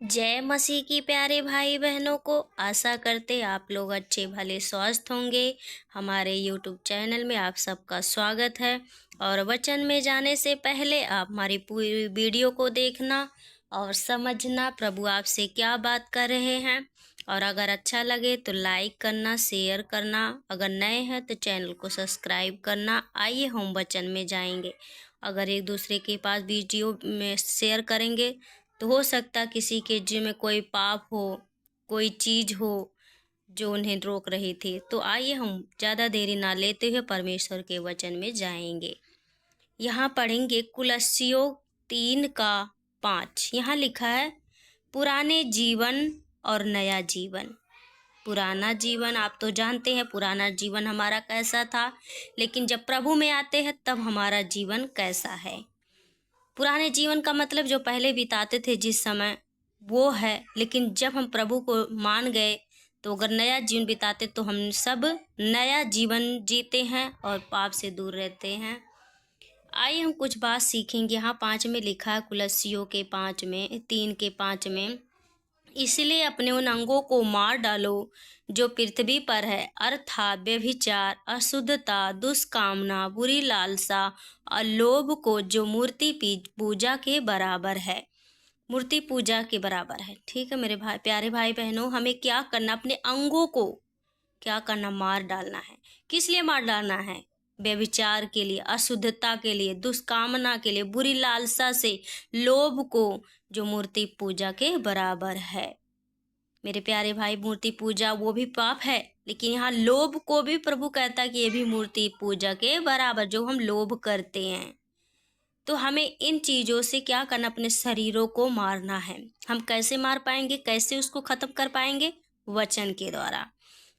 जय मसीह की प्यारे भाई बहनों को। आशा करते आप लोग अच्छे भले स्वस्थ होंगे। हमारे यूट्यूब चैनल में आप सबका स्वागत है। और वचन में जाने से पहले आप हमारी पूरी वीडियो को देखना और समझना प्रभु आपसे क्या बात कर रहे हैं। और अगर अच्छा लगे तो लाइक करना, शेयर करना, अगर नए हैं तो चैनल को सब्सक्राइब करना। आइए हम वचन में जाएंगे। अगर एक दूसरे के पास वीडियो में शेयर करेंगे तो हो सकता किसी के जी में कोई पाप हो, कोई चीज हो जो उन्हें रोक रही थी। तो आइए हम ज़्यादा देरी ना लेते हुए परमेश्वर के वचन में जाएंगे। यहाँ पढ़ेंगे कुलस्सियों 3:5। यहाँ लिखा है, पुराने जीवन और नया जीवन। पुराना जीवन आप तो जानते हैं, पुराना जीवन हमारा कैसा था, लेकिन जब प्रभु में आते हैं तब हमारा जीवन कैसा है। पुराने जीवन का मतलब जो पहले बिताते थे जिस समय, वो है। लेकिन जब हम प्रभु को मान गए तो अगर नया जीवन बिताते तो हम सब नया जीवन जीते हैं और पाप से दूर रहते हैं। आइए हम कुछ बात सीखेंगे। यहाँ 5 में लिखा है, कुलस्सियों के 5 में 3:5 में, इसलिए अपने उन अंगों को मार डालो जो पृथ्वी पर है, अर्थात व्यभिचार, अशुद्धता, दुष्कामना, बुरी लालसा और लोभ को, जो मूर्ति पूजा के बराबर है। मूर्ति पूजा के बराबर है। ठीक है मेरे भाई, प्यारे भाई बहनों, हमें क्या करना, अपने अंगों को क्या करना, मार डालना है। किस लिए मार डालना है? व्यभिचार के लिए, अशुद्धता के लिए, दुष्कामना के लिए, बुरी लालसा से, लोभ को, जो मूर्ति पूजा के बराबर है। मेरे प्यारे भाई, मूर्ति पूजा वो भी पाप है, लेकिन यहाँ लोभ को भी प्रभु कहता है कि ये भी मूर्ति पूजा के बराबर, जो हम लोभ करते हैं। तो हमें इन चीज़ों से क्या करना, अपने शरीरों को मारना है। हम कैसे मार पाएंगे, कैसे उसको खत्म कर पाएंगे? वचन के द्वारा।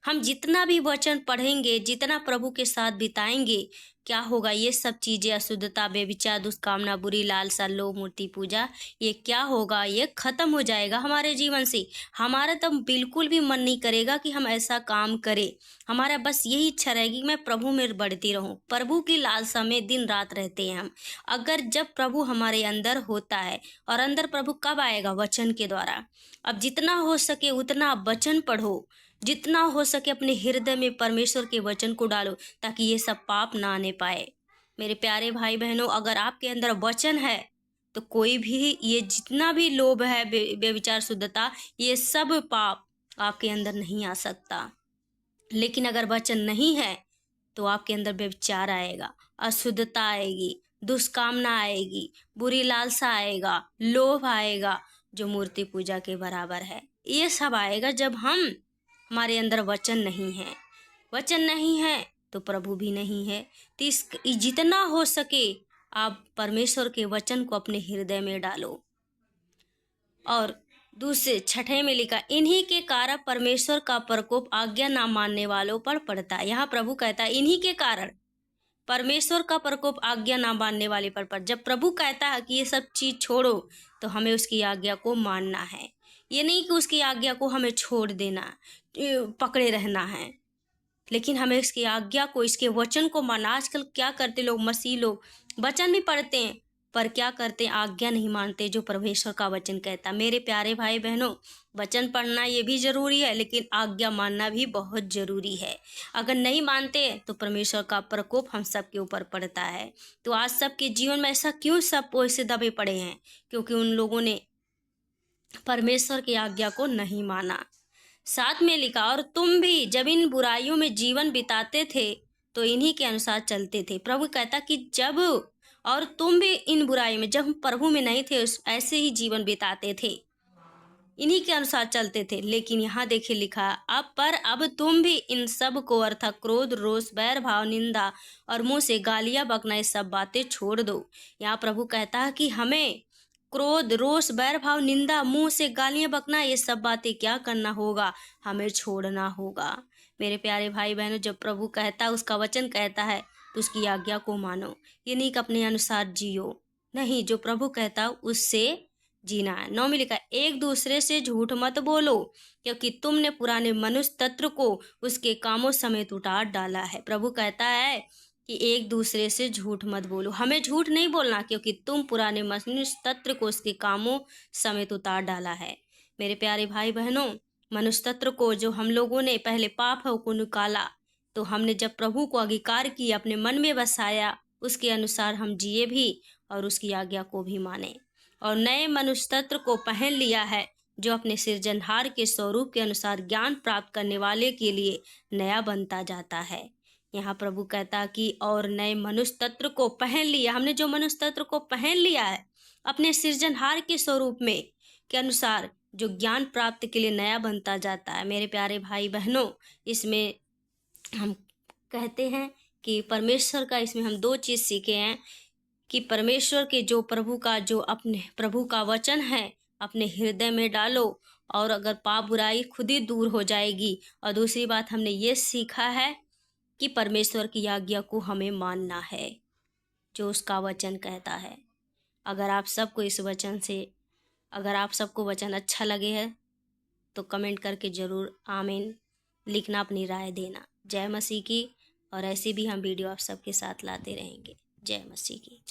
हम जितना भी वचन पढ़ेंगे, जितना प्रभु के साथ बिताएंगे, क्या होगा, ये सब चीज़ें, अशुद्धता, बेविचार, दुष्कामना, बुरी लालसा, लोभ, मूर्ति पूजा, ये क्या होगा, ये खत्म हो जाएगा हमारे जीवन से। हमारा तो बिल्कुल भी मन नहीं करेगा कि हम ऐसा काम करें। हमारा बस यही इच्छा रहेगी कि मैं प्रभु में बढ़ती रहूं। प्रभु की लालसा में दिन रात रहते हैं हम। अगर जब प्रभु हमारे अंदर होता है, और अंदर प्रभु कब आएगा? वचन के द्वारा। अब जितना हो सके उतना वचन पढ़ो, जितना हो सके अपने हृदय में परमेश्वर के वचन को डालो, ताकि ये सब पाप ना आने पाए। मेरे प्यारे भाई बहनों, अगर आपके अंदर वचन है तो कोई भी, ये जितना भी लोभ है, बेविचार, शुद्धता, ये सब पाप आपके अंदर नहीं आ सकता। लेकिन अगर वचन नहीं है तो आपके अंदर व्यभिचार आएगा, अशुद्धता आएगी, दुष्कामना आएगी, बुरी लालसा आएगा, लोभ आएगा, जो मूर्ति पूजा के बराबर है। ये सब आएगा जब हमारे अंदर वचन नहीं है। वचन नहीं है तो प्रभु भी नहीं है। तो जितना हो सके आप परमेश्वर के वचन को अपने हृदय में डालो। और दूसरे 6 में लिखा, इन्हीं के कारण परमेश्वर का प्रकोप आज्ञा ना मानने वालों पर पड़ता है। यहाँ प्रभु कहता है इन्हीं के कारण परमेश्वर का प्रकोप आज्ञा ना मानने वाले पर। जब प्रभु कहता है कि ये सब चीज छोड़ो, तो हमें उसकी आज्ञा को मानना है। ये नहीं कि उसकी आज्ञा को हमें छोड़ देना, पकड़े रहना है, लेकिन हमें इसकी आज्ञा को, इसके वचन को मानना। आजकल क्या करते लोग, मसीह लोग वचन भी पढ़ते हैं पर क्या करते हैं, आज्ञा नहीं मानते जो परमेश्वर का वचन कहता। मेरे प्यारे भाई बहनों, वचन पढ़ना ये भी जरूरी है, लेकिन आज्ञा मानना भी बहुत जरूरी है। अगर नहीं मानते तो परमेश्वर का प्रकोप हम सब के ऊपर पड़ता है। तो आज सबके जीवन में ऐसा क्यों सब ऐसे दबे पड़े हैं? क्योंकि उन लोगों ने परमेश्वर की आज्ञा को नहीं माना। 7 में लिखा, और तुम भी जब इन बुराइयों में जीवन बिताते थे तो इन्हीं के अनुसार चलते थे। प्रभु कहता कि जब, और तुम भी इन बुराइयों में, जब हम प्रभु में नहीं थे, ऐसे ही जीवन बिताते थे, इन्हीं के अनुसार चलते थे। लेकिन यहाँ देखिए लिखा, अब तुम भी इन सब को, अर्थात क्रोध, रोष, बैर भाव, निंदा और मुंह से गालियां बकना, ये सब बातें छोड़ दो। यहाँ प्रभु कहता है कि हमें क्रोध, रोष, बैर भाव, निंदा, मुंह से गालियां बकना, ये सब बातें क्या करना होगा, हमें छोड़ना होगा। मेरे प्यारे भाई बहनों, जब प्रभु कहता है, उसका वचन कहता है, तो उसकी आज्ञा को मानो। ये नहीं कि अपने अनुसार जियो, नहीं, जो प्रभु कहता है उससे जीना है। 9 में लिखा, एक दूसरे से झूठ मत बोलो, क्योंकि तुमने पुराने मनुष्य तत्व को उसके कामों समेत उतार डाला है। प्रभु कहता है कि एक दूसरे से झूठ मत बोलो। हमें झूठ नहीं बोलना, क्योंकि तुम पुराने मनुष्य तत्व को उसके कामों समेत उतार डाला है। मेरे प्यारे भाई बहनों, मनुष्य तत्व को जो हम लोगों ने पहले पाप है को निकाला, तो हमने जब प्रभु को अंगीकार किया, अपने मन में बसाया, उसके अनुसार हम जिए भी और उसकी आज्ञा को भी माने और नए मनुष्य तत्व को पहन लिया है, जो अपने सृजनहार के स्वरूप के अनुसार ज्ञान प्राप्त करने वाले के लिए नया बनता जाता है। यहाँ प्रभु कहता कि और नए मनुष्य तत्व को पहन लिया, हमने जो मनुष्य तत्व को पहन लिया है अपने सृजनहार के स्वरूप में के अनुसार, जो ज्ञान प्राप्त के लिए नया बनता जाता है। मेरे प्यारे भाई बहनों, इसमें हम कहते हैं कि परमेश्वर का, इसमें हम दो चीज़ सीखे हैं कि परमेश्वर के जो प्रभु का, जो अपने प्रभु का वचन है अपने हृदय में डालो और अगर पाप बुराई खुद ही दूर हो जाएगी। और दूसरी बात हमने ये सीखा है कि परमेश्वर की आज्ञा को हमें मानना है, जो उसका वचन कहता है। अगर आप सबको इस वचन से, अगर आप सबको वचन अच्छा लगे है तो कमेंट करके ज़रूर आमीन लिखना, अपनी राय देना। जय मसीह की। और ऐसी भी हम वीडियो आप सबके साथ लाते रहेंगे। जय मसीह की।